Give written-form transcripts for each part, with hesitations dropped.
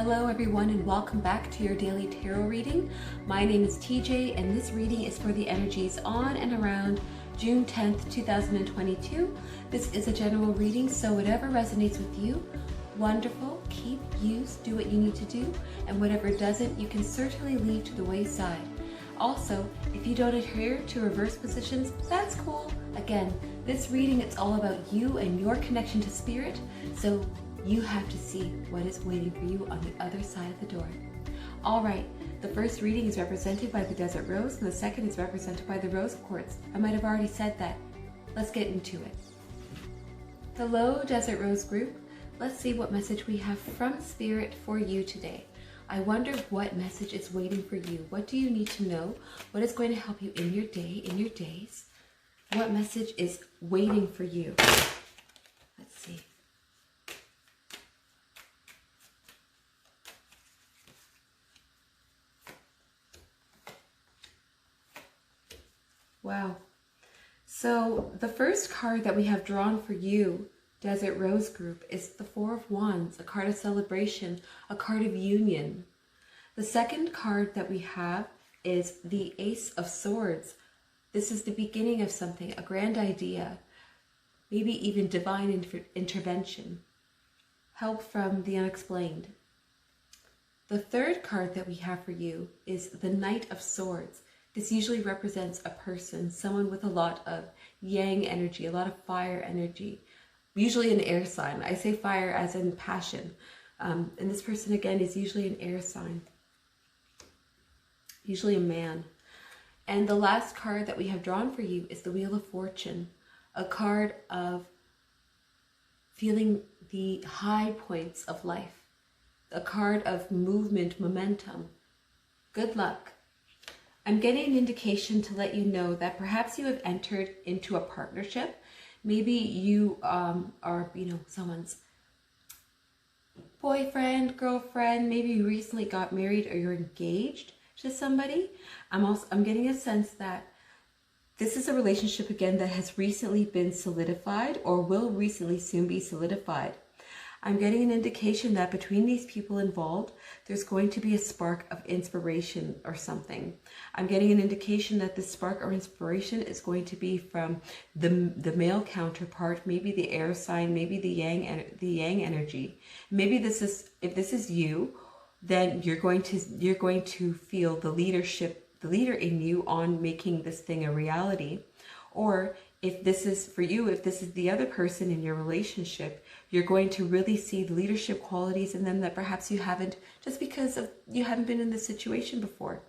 Hello everyone and welcome back to your daily tarot reading. My name is TJ and this reading is for the energies on and around June 10th, 2022. This is a general reading, so whatever resonates with you, wonderful, keep, use, do what you need to do, and whatever doesn't, you can certainly leave to the wayside. Also, if you don't adhere to reverse positions, that's cool. Again, this reading, it's all about you and your connection to spirit, so you have to see what is waiting for you on the other side of the door. All right, the first reading is represented by the Desert Rose, and the second is represented by the Rose Quartz. I might have already said that. Let's get into it. Hello, Desert Rose group. Let's see what message we have from Spirit for you today. I wonder what message is waiting for you. What do you need to know? What is going to help you in your day, in your days? What message is waiting for you? Let's see. Wow. So the first card that we have drawn for you, Desert Rose Group, is the Four of Wands, a card of celebration, a card of union. The second card that we have is the Ace of Swords. This is the beginning of something, a grand idea, maybe even divine intervention, help from the unexplained. The third card that we have for you is the Knight of Swords. This usually represents a person, someone with a lot of yang energy, a lot of fire energy, usually an air sign. I say fire as in passion. And this person, again, is usually an air sign, usually a man. And the last card that we have drawn for you is the Wheel of Fortune, a card of feeling the high points of life, a card of movement, momentum. Good luck. I'm getting an indication to let you know that perhaps you have entered into a partnership. Maybe you are, someone's boyfriend, girlfriend. Maybe you recently got married or you're engaged to somebody. I'm getting a sense that this is a relationship, again, that has recently been solidified or will recently soon be solidified. I'm getting an indication that between these people involved, there's going to be a spark of inspiration or something. I'm getting an indication that this spark or inspiration is going to be from the male counterpart, maybe the air sign, maybe the yang energy. Maybe this is, if this is you, then you're going to feel the leader in you on making this thing a reality. Or if this is for you, if this is the other person in your relationship, you're going to really see the leadership qualities in them that perhaps you haven't, just because you haven't been in this situation before.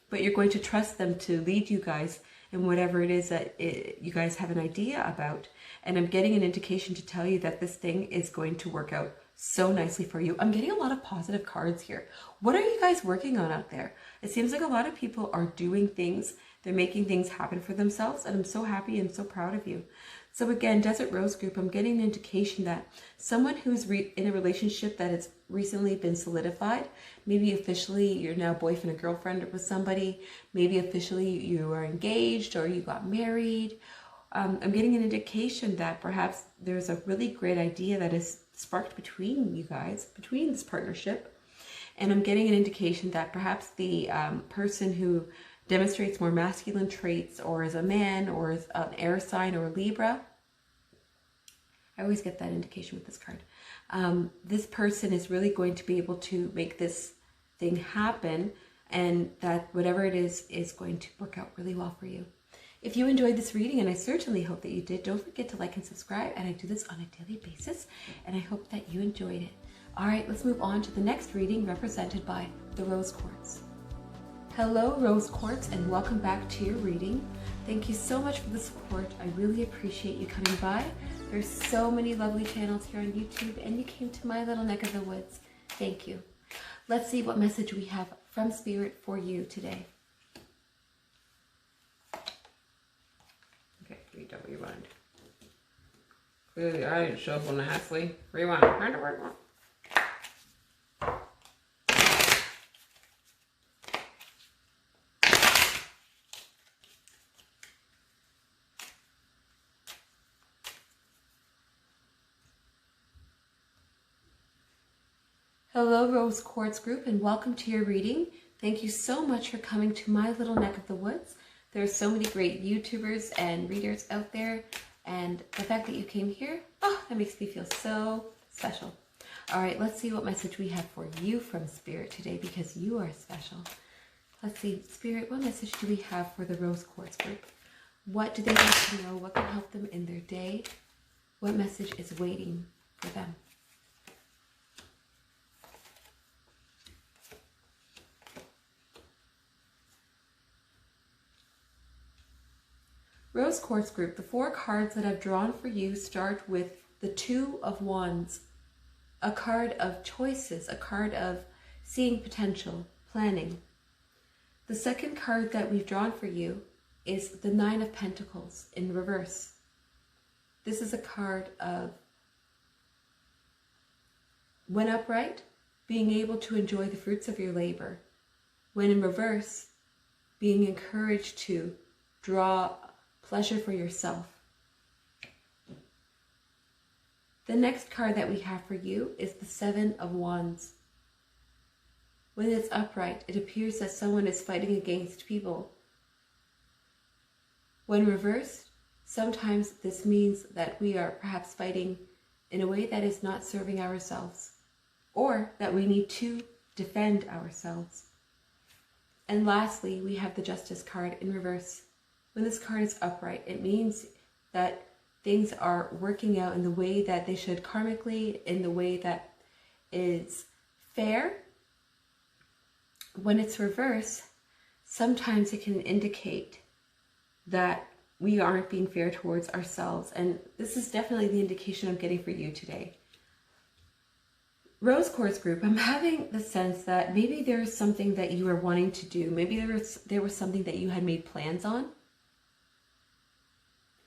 But you're going to trust them to lead you guys in whatever it is that you guys have an idea about. And I'm getting an indication to tell you that this thing is going to work out so nicely for you. I'm getting a lot of positive cards here. What are you guys working on out there? It seems like a lot of people are doing things. They're making things happen for themselves, and I'm so happy and so proud of you. So again, Desert Rose Group, I'm getting an indication that someone who's in a relationship that has recently been solidified, maybe officially you're now boyfriend and girlfriend with somebody, maybe officially you are engaged or you got married. I'm getting an indication that perhaps there's a really great idea that is sparked between you guys, between this partnership. And I'm getting an indication that perhaps the person who demonstrates more masculine traits, or is a man, or is an air sign, or a Libra. I always get that indication with this card. This person is really going to be able to make this thing happen, and that whatever it is going to work out really well for you. If you enjoyed this reading, and I certainly hope that you did, don't forget to like and subscribe, and I do this on a daily basis, and I hope that you enjoyed it. All right, let's move on to the next reading, represented by the Rose Quartz. Hello, Rose Quartz, and welcome back to your reading. Thank you so much for the support. I really appreciate you coming by. There's so many lovely channels here on YouTube, and you came to my little neck of the woods. Thank you. Let's see what message we have from Spirit for you today. Okay, rewind. Clearly, I didn't show up on the halfway. Rewind. Hello, Rose Quartz group, and welcome to your reading. Thank you so much for coming to my little neck of the woods. There are so many great YouTubers and readers out there, and the fact that you came here, that makes me feel so special. All right, let's see what message we have for you from Spirit today, because you are special. Let's see, Spirit, what message do we have for the Rose Quartz group? What do they need to know? What can help them in their day? What message is waiting for them? Rose Quartz group, the 4 cards that I've drawn for you start with the 2 of Wands, a card of choices, a card of seeing potential, planning. The second card that we've drawn for you is the 9 of Pentacles in reverse. This is a card of, when upright, being able to enjoy the fruits of your labor. When in reverse, being encouraged to draw pleasure for yourself. The next card that we have for you is the 7 of Wands. When it's upright, it appears that someone is fighting against people. When reversed, sometimes this means that we are perhaps fighting in a way that is not serving ourselves, or that we need to defend ourselves. And lastly, we have the Justice card in reverse. When this card is upright, it means that things are working out in the way that they should karmically, in the way that is fair. When it's reverse, sometimes it can indicate that we aren't being fair towards ourselves. And this is definitely the indication I'm getting for you today. Rose Quartz group, I'm having the sense that maybe there's something that you were wanting to do. Maybe there was something that you had made plans on.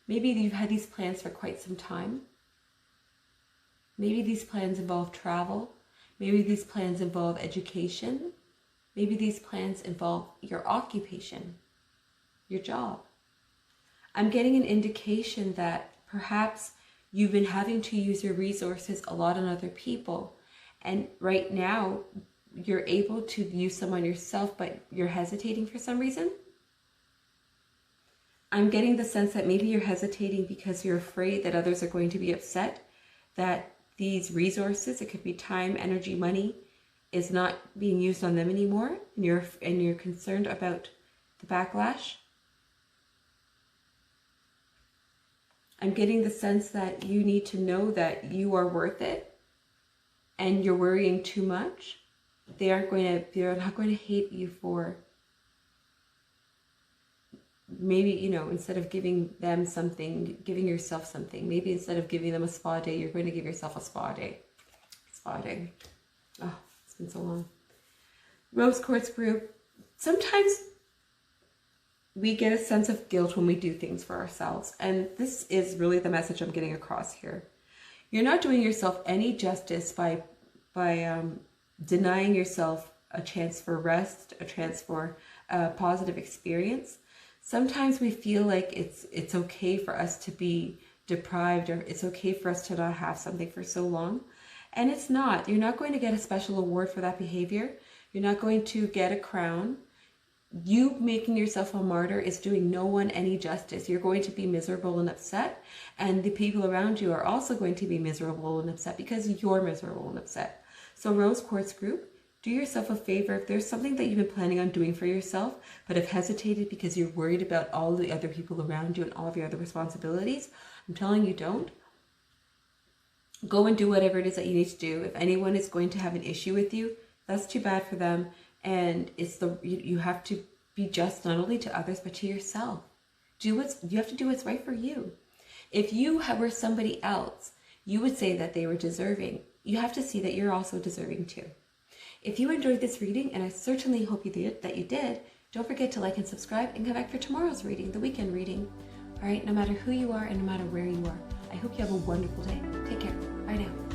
Maybe you've had these plans for quite some time. Maybe these plans involve travel. Maybe these plans involve education. Maybe these plans involve your occupation, your job. I'm getting an indication that perhaps you've been having to use your resources a lot on other people. And right now, you're able to use some on yourself, but you're hesitating for some reason. I'm getting the sense that maybe you're hesitating because you're afraid that others are going to be upset, that these resources, it could be time, energy, money, is not being used on them anymore, and you're concerned about the backlash. I'm getting the sense that you need to know that you are worth it, and you're worrying too much. They're not going to hate you for maybe, instead of giving them something, giving yourself something. Maybe instead of giving them a spa day, you're going to give yourself a spa day. Spa day. Oh, it's been so long. Rose Quartz group, sometimes we get a sense of guilt when we do things for ourselves. And this is really the message I'm getting across here. You're not doing yourself any justice by denying yourself a chance for rest, a chance for a positive experience. Sometimes we feel like it's okay for us to be deprived, or it's okay for us to not have something for so long. And it's not. You're not going to get a special award for that behavior. You're not going to get a crown. You making yourself a martyr is doing no one any justice. You're going to be miserable and upset, and the people around you are also going to be miserable and upset because you're miserable and upset. So Rose Quartz group, do yourself a favor. If there's something that you've been planning on doing for yourself, but have hesitated because you're worried about all the other people around you and all of your other responsibilities, I'm telling you, don't. Go and do whatever it is that you need to do. If anyone is going to have an issue with you, that's too bad for them. And you have to be just not only to others, but to yourself. You have to do what's right for you. If you were somebody else, you would say that they were deserving. You have to see that you're also deserving too. If you enjoyed this reading, and I certainly hope you did, don't forget to like and subscribe and come back for tomorrow's reading, the weekend reading. All right, no matter who you are and no matter where you are, I hope you have a wonderful day. Take care. Bye now.